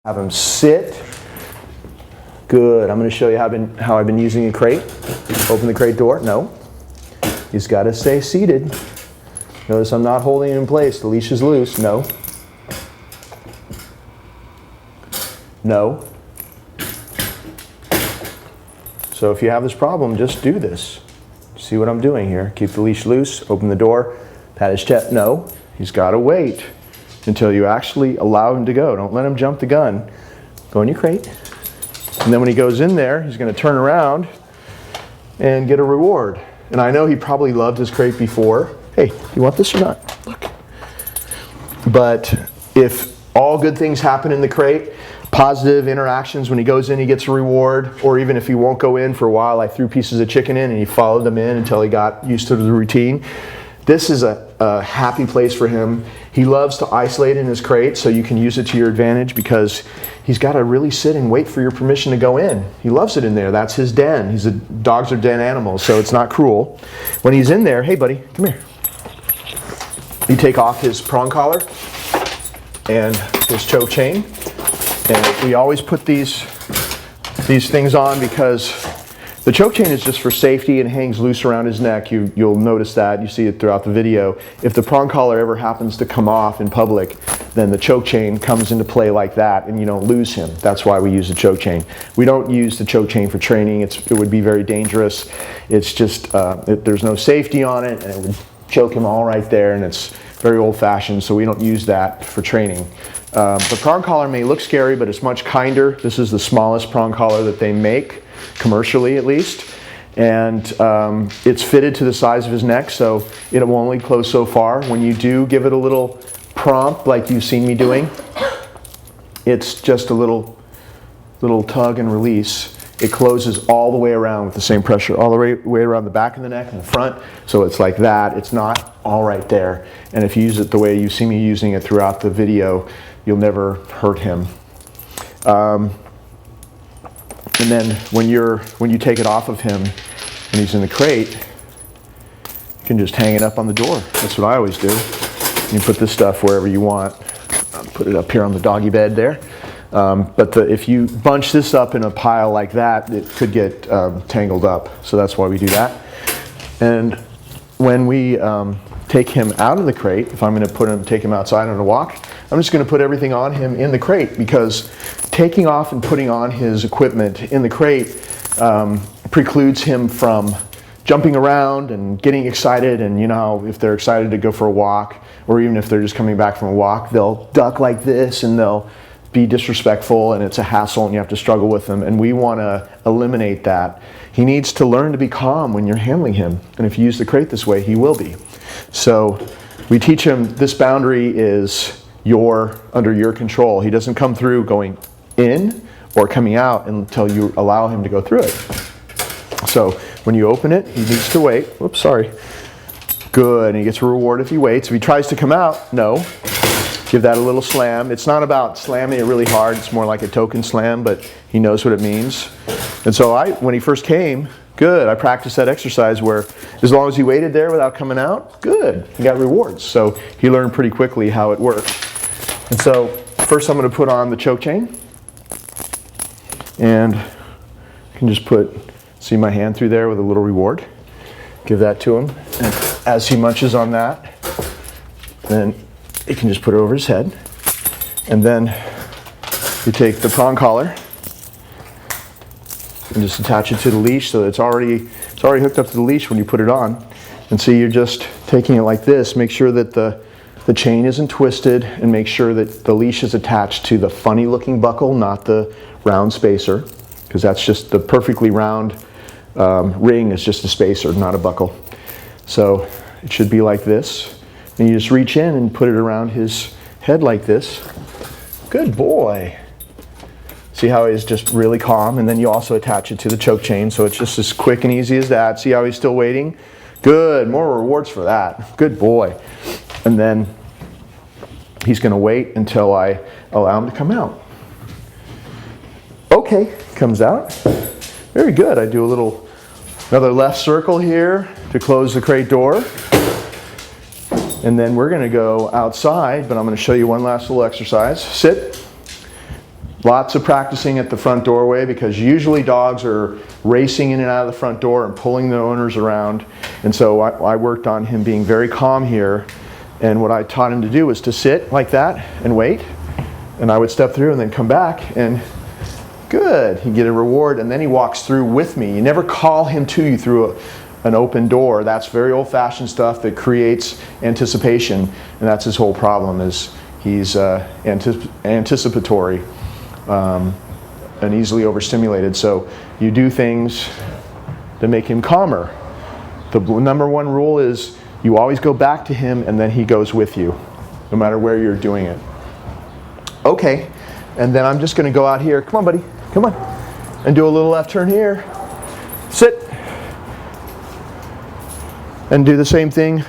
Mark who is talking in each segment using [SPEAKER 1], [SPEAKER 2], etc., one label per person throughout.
[SPEAKER 1] Have him sit. Good. I'm going to show you how I've been using a crate. Open the crate door. No. He's got to stay seated. Notice I'm not holding him in place. The leash is loose. No. No. So if you have this problem, just do this. See what I'm doing here? Keep the leash loose. Open the door. Pat his chest. No. He's got to wait until you actually allow him to go. Don't let him jump the gun. Go in your crate. And then when he goes in there, he's going to turn around and get a reward. And I know he probably loved his crate before. Hey, you want this or not? Look. But if all good things happen in the crate, positive interactions, when he goes in he gets a reward, or even if he won't go in for a while, I threw pieces of chicken in and he followed them in until he got used to the routine. This is a happy place for him. He loves to isolate in his crate, so you can use it to your advantage because he's got to really sit and wait for your permission to go in. He loves it in there. That's his den. Dogs are den animals, so it's not cruel. When he's in there, hey buddy, come here. You take off his prong collar and his choke chain. And we always put these things on because the choke chain is just for safety and hangs loose around his neck. You'll notice that. You see it throughout the video. If the prong collar ever happens to come off in public, then the choke chain comes into play like that and you don't lose him. That's why we use the choke chain. We don't use the choke chain for training. It would be very dangerous. It's just, there's no safety on it and it would choke him all right there, and it's very old-fashioned, so we don't use that for training. The prong collar may look scary, but it's much kinder. This is the smallest prong collar that they make, commercially at least. And it's fitted to the size of his neck, so it will only close so far. When you do give it a little prompt, like you've seen me doing, it's just a little tug and release. It closes all the way around with the same pressure, all the way around the back of the neck and the front. So it's like that. It's not all right there. And if you use it the way you see me using it throughout the video, you'll never hurt him. And then when you take it off of him and he's in the crate, you can just hang it up on the door. That's what I always do. You put this stuff wherever you want. I'll put it up here on the doggy bed there. But if you bunch this up in a pile like that, it could get tangled up. So that's why we do that. And when we take him out of the crate, if I'm going to take him outside on a walk, I'm just going to put everything on him in the crate, because taking off and putting on his equipment in the crate precludes him from jumping around and getting excited. And you know how if they're excited to go for a walk, or even if they're just coming back from a walk, they'll duck like this and they'll be disrespectful, and it's a hassle and you have to struggle with them, and we want to eliminate that. He needs to learn to be calm when you're handling him, and if you use the crate this way, he will be. So we teach him this boundary is under your control. He doesn't come through going in or coming out until you allow him to go through it. So when you open it, he needs to wait. Whoops, sorry. Good, and he gets a reward if he waits. If he tries to come out, no. Give that a little slam. It's not about slamming it really hard. It's more like a token slam, but he knows what it means. And so when he first came, good. I practiced that exercise where as long as he waited there without coming out, good. He got rewards. So he learned pretty quickly how it worked. And so first I'm going to put on the choke chain. And I can just see my hand through there with a little reward. Give that to him. And as he munches on that, then you can just put it over his head, and then you take the prong collar and just attach it to the leash so that it's already hooked up to the leash when you put it on. And so you're just taking it like this. Make sure that the chain isn't twisted, and make sure that the leash is attached to the funny looking buckle, not the round spacer, because that's just the perfectly round ring is just a spacer, not a buckle. So it should be like this. And you just reach in and put it around his head like this. Good boy. See how he's just really calm, and then you also attach it to the choke chain, so it's just as quick and easy as that. See how he's still waiting? Good, more rewards for that. Good boy. And then he's going to wait until I allow him to come out. Okay, comes out. Very good. I do another left circle here to close the crate door. And then we're going to go outside, but I'm going to show you one last little exercise. Sit. Lots of practicing at the front doorway, because usually dogs are racing in and out of the front door and pulling the owners around. And so I worked on him being very calm here. And what I taught him to do was to sit like that and wait. And I would step through and then come back, and good, he'd get a reward, and then he walks through with me. You never call him to you through an open door. That's very old-fashioned stuff that creates anticipation, and that's his whole problem, is he's anticipatory and easily overstimulated. So you do things to make him calmer. The number one rule is you always go back to him, and then he goes with you, no matter where you're doing it. Okay, and then I'm just going to go out here. Come on, buddy. Come on. And do a little left turn here. Sit. And do the same thing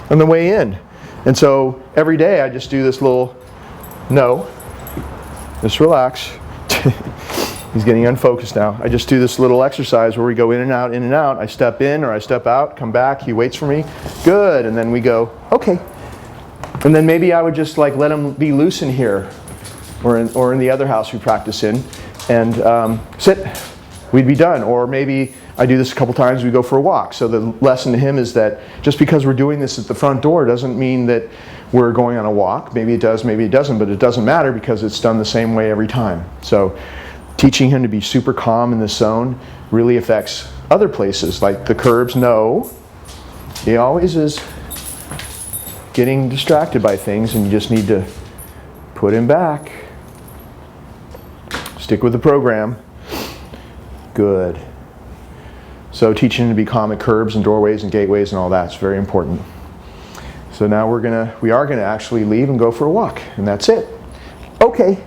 [SPEAKER 1] on the way in. And so every day I just do this little no. Just relax. He's getting unfocused now. I just do this little exercise where we go in and out, in and out. I step in or I step out, come back. He waits for me. Good. And then we go, okay. And then maybe I would just like let him be loose in here, or in the other house we practice in, and sit. We'd be done. Or maybe I do this a couple times, we go for a walk. So the lesson to him is that just because we're doing this at the front door doesn't mean that we're going on a walk. Maybe it does, maybe it doesn't, but it doesn't matter because it's done the same way every time. So teaching him to be super calm in this zone really affects other places, like the curbs. No, he always is getting distracted by things, and you just need to put him back. Stick with the program. Good. So teaching him to be calm at curbs and doorways and gateways and all that is very important. So now we are gonna actually leave and go for a walk, and that's it. Okay.